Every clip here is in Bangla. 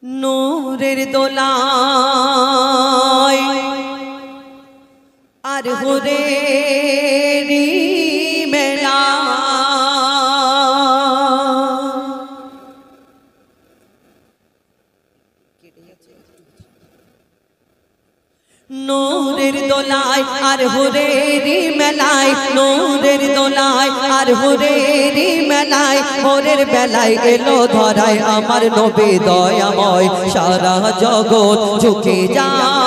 নূরের দোলায় আর হুরেরি মেলা নূরের দোলায় আর হুরেরি মেলায় নূরের দোলায় আর হুরেরি মেলায় ভোরের বেলায় এলো ধরায় আমার নবী দয়াময় সারা জগৎ ঝুঁকে যায়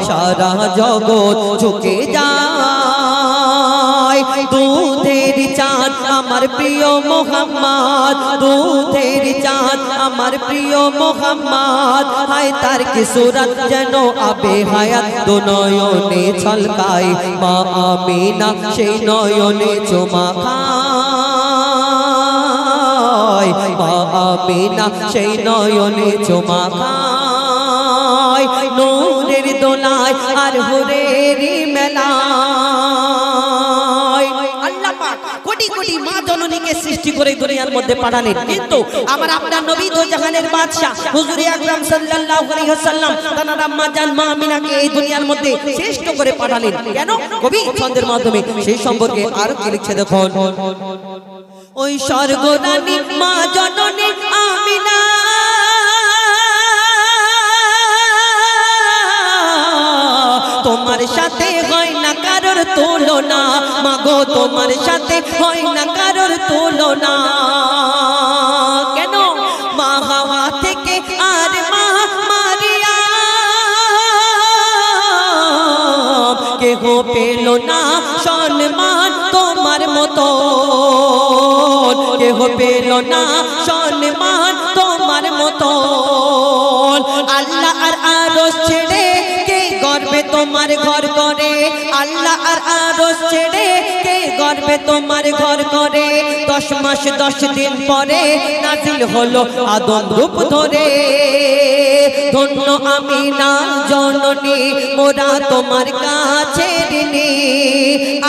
সারা জগৎ ঝুঁকে যায় দুধের চাঁদ আমার প্রিয় মোহাম্মদ দুধের চাঁদ আমার প্রিয় মোহাম্মদ হায় তার কি সুরত যেন আবে হায়াত দু নয়নে ছলকায় মা আমিনা সেই নয়নে চুমা খায় মা আমিনা সেই নয়নে চুমা খায় নূরের দোলায় আর হুরেরি মেলায় আল্লাহ পাক কোটি কোটি মা জননীকে সৃষ্টি করে দুনিয়ার মধ্যে পাঠালেন কিন্তু আমার আপনার নবী দো জাহানের বাদশা হুজুর আকরাম সাল্লাল্লাহু আলাইহি ওয়াসাল্লাম তার আম্মা জান মা আমিনাকে এই দুনিয়ার মধ্যে শ্রেষ্ঠ করে পাঠালেন কেন কবি ছন্দের মাধ্যমে সেই সম্পর্কে আর কি লিখছে দেখুন ওই স্বর্গরানী মা জননী আমিনা তোমার সাথে হয় না কারোর তুলনা মাগো তোমার সাথে হয় না কারোর তুলনা কেন মা হাওয়া থেকে আর মা মারিয়া কেহ পেল না সম্মান তোমার মতো কেহ পেল না সম্মান তোমার মতো আল্লাহ আর আরশ ছেড়ে গর্বে তোমার ঘর করে আল্লাহ আর আরশ ছেড়ে কে গর্বে তোমার ঘর করে 10 মাস 10 দিন পরে নাজিল হলো আদম রূপ ধরে ধন্য আমিনা জননী মোরা তোমার কাছে ঋণী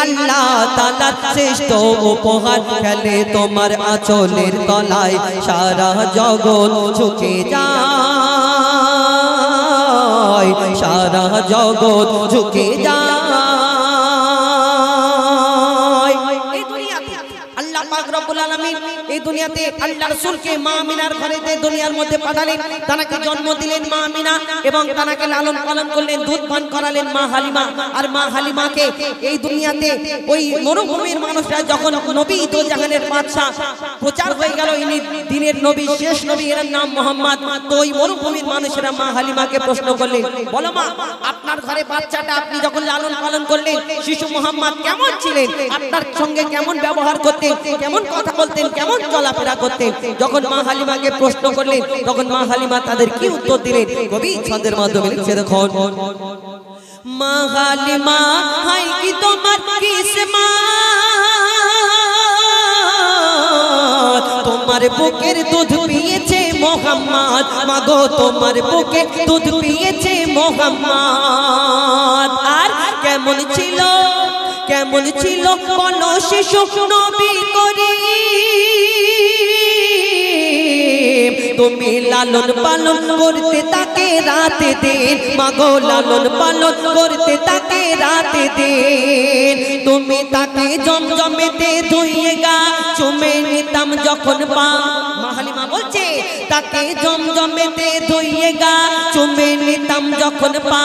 আল্লাহ তাআলা শ্রেষ্ঠ উপহার খেলে তোমার আঁচলের তলায় সারা জগৎ ঝুঁকে যায় সারা জগৎ ঝুঁকে যায় এই দুনিয়াতে আল্লাহ পাক রব্বুল আলামিন এই দুনিয়াতে আল্লাহ রাসূলকে মা আমিনার ঘরেতে দুনিয়ার মধ্যে পাঠালেন তাকে জন্ম দিলেন মা আমিনা এবং তাকে লালন পালন করলেন দুধ পান করালেন মা হালিমা আর মা হালিমাকে এই দুনিয়াতে ওই মরুভূমির মানুষরা যখন নবী দো জাহানের বাদশা প্রচার হয়ে গেল ইনি দিনের নবী শেষ নবী এর নাম মুহাম্মদ তো ওই মরুভূমির মানুষরা মা হালিমাকে প্রশ্ন করলেন বলো মা আপনার ঘরে বাচ্চাটা আপনি যখন লালন পালন করলেন শিশু মুহাম্মদ কেমন ছিলেন আপনার সঙ্গে কেমন ব্যবহার করতেন কেমন কথা বলতেন কেমন চলাফেরা করতেন যখন মা হালিমাকে প্রশ্ন করলেন তখন মা হালিমা তাদের কি উত্তর দিলেন কবি ছন্দের মাধ্যমে লিখছে দেখুন মা হালিমা হাই কি তোমার কিসমত তোমার বুকের দুধ পিয়েছে মোহাম্মদ মাগো তোমার বুকে দুধ পিয়েছে মোহাম্মদ আর কেমন ছিল বলো শিশু নবী করিম তুমি লালন পালন করতে তাকে রাতে দিন মাগো লালন পালন করতে তাকে রাতে দিন তুমি তাকে জমজমেতে ধুইয়ে গা চুমে নিতাম যখন পা মা হালিমা বলছে তাকে জমজমেতে ধুইয়ে গা চুমে নিতাম যখন পা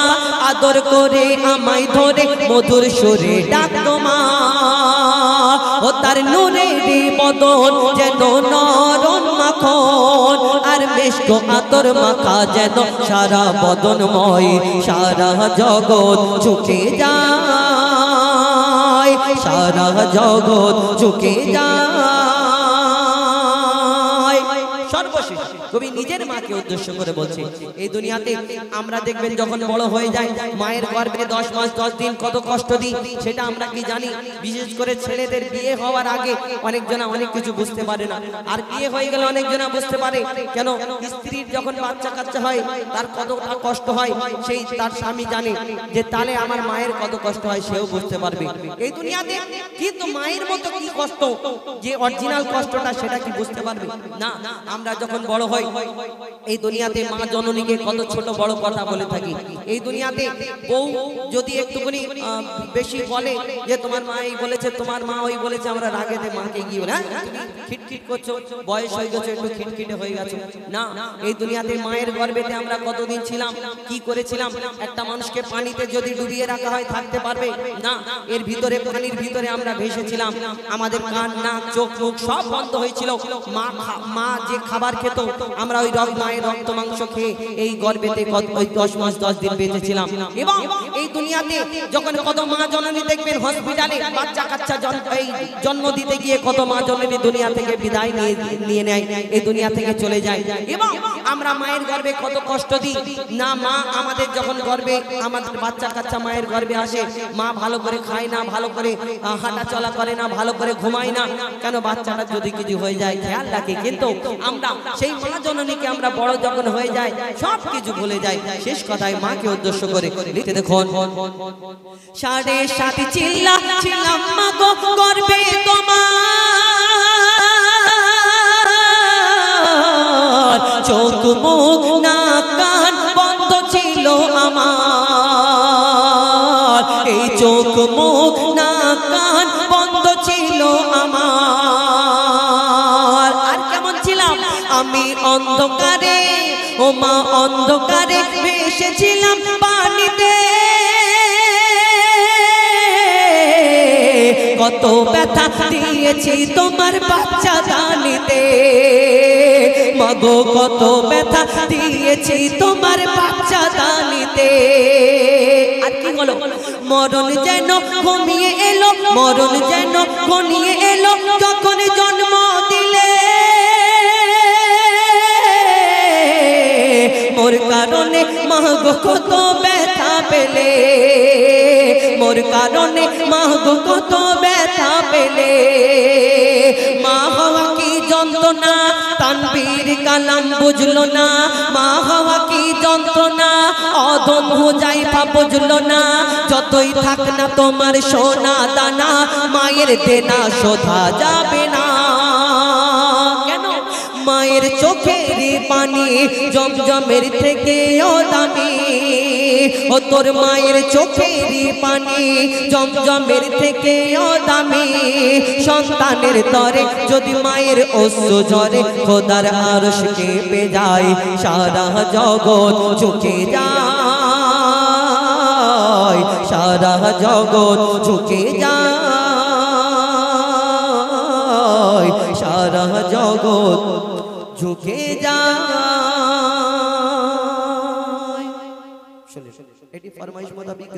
আদর করে আমায় ধরে মধুর সুরে ডাকতো মা ও তার নূরের বদন যেন নরম মাখন আর মিষ্ক আতর মাখা যেন সারা বদনময় সারা জগৎ ঝুঁকে যায় সারা জগৎ ঝুঁকে যায় সর্বশেষ কবি নিজের মাকে উদ্দেশ্য করে বলছে এই দুনিয়াতে আমরা দেখবেন যখন বড় হয়ে যায় মায়ের গর্ভে 10 মাস 10 দিন কত কষ্ট দিই সেটা আমরা কি জানি বিশেষ করে ছেলেদের বিয়ে হওয়ার আগে অনেকজনা অনেক কিছু বুঝতে পারে না আর বিয়ে হয়ে গেলে অনেকজনা বুঝতে পারে কেন স্ত্রীর যখন বাচ্চা কাচ্চা হয় তার কতটা কষ্ট হয় সেই তার স্বামী জানে যে তাহলে আমার মায়ের কত কষ্ট হয় সেও বুঝতে পারবে এই দুনিয়াতে কিন্তু মায়ের মতো কি কষ্ট যে অরিজিনাল কষ্টটা সেটা কি বুঝতে পারবে না আমরা যখন বড় হই এই দুনিয়াতে মা জননীকে কত ছোট বড় কথা বলে থাকি। এই দুনিয়াতে বউ যদি একটুখানি বেশি বলে যে তোমার মা এই বলেছে, তোমার মা ওই বলেছে, আমরা রাগেতে মাকে গিয়ে না খিটখিট করছো, বয়স হয়ে গেছে একটু খিটখিটে হয়ে গেছো না। এই দুনিয়াতে মায়ের গর্ভেতে আমরা কতদিন ছিলাম, কি করেছিলাম? একটা মানুষকে পানিতে যদি ডুবিয়ে রাখা হয় থাকতে পারবে না। এর ভিতরে পানির ভিতরে আমরা ভেসেছিলাম, আমাদের কান নাক চোখ মুখ সব বন্ধ হয়েছিল। মা যে খাবার খেত আমরা ওই মায়ের রক্ত মাংস খেয়ে এই গর্ভেতে ওই 10 মাস 10 দিন বেঁচেছিলাম। এবং এই দুনিয়াতে যখন কত মা জননী দেখবেন হসপিটালে বাচ্চা কাচ্চা জন্ম দিতে গিয়ে কত মা জননী দুনিয়া থেকে বিদায় নিয়ে নেয়, এই দুনিয়া থেকে চলে যায়। এবং আমরা মায়ের গর্ভে কত কষ্ট দিই না। মা আমাদের যখন গর্ভে আমাদের বাচ্চা কাচ্চা মায়ের গর্ভে আসে, মা ভালো করে খায় না, ভালো করে হাঁটা চলা করে না, ভালো করে ঘুমায় না। কেন? বাচ্চাটা যদি কিছু হয়ে যায় খেয়াল রাখে। কিন্তু আমরা সেই মা জননীকে আমরা বড় যখন হয়ে যায় সব কিছু ভুলে যাই। শেষ কথায় মাকে উদ্দেশ্য করে লিখতে দেখুন, 7.5 চিল্লা ছিলাম মা গো গর্ভে তোমার, চোখ মুখ নাক কান বন্ধ ছিল আমার, এই চোখ মুখ নাক কান বন্ধ ছিল আমার। আর কেমন ছিলাম আমি অন্ধকারে, ও মা অন্ধকারে ভেসেছিলাম পানিতে, কত ব্যথা দিয়েছি তোমার বাচ্চা দানিতে, মাগো কত ব্যথা দিয়েছি তোমার বাচ্চা দানিতে। আর কি হলো? মরণ যেন ঘনিয়ে এলো, মরণ যেন ঘনিয়ে এলো, যখন জন্ম দিলে মোর কারণে মাগো কত ব্যথা পেলে, মোর কারণে মাগো কত ব্যথা পেলে। মা হওয়া কি যন্ত্রণা তানবীর কালাম বুঝলো না, মা হওয়া কি যন্ত্রণা অদম হুজাইফা বুঝলো না। যতই থাক না তোমার সোনা দানা, মায়ের দেনা শোধা যাবে না। কেন? মায়ের চোখের পানি জমজমের থেকে ও দামি, ও তোর মায়ের চোখের পানি জমজমের থেকে ও দামি। সন্তানের তরে যদি মায়ের অশ্রু ঝরে, খোদার আরশ কেঁপে যায়, সারা জগৎ ঝুঁকে যায়, সারা জগৎ ঝুঁকে যায়, সারা জগৎ ঝুঁকে যায়। এটি ফরমাইশ মোতাবেক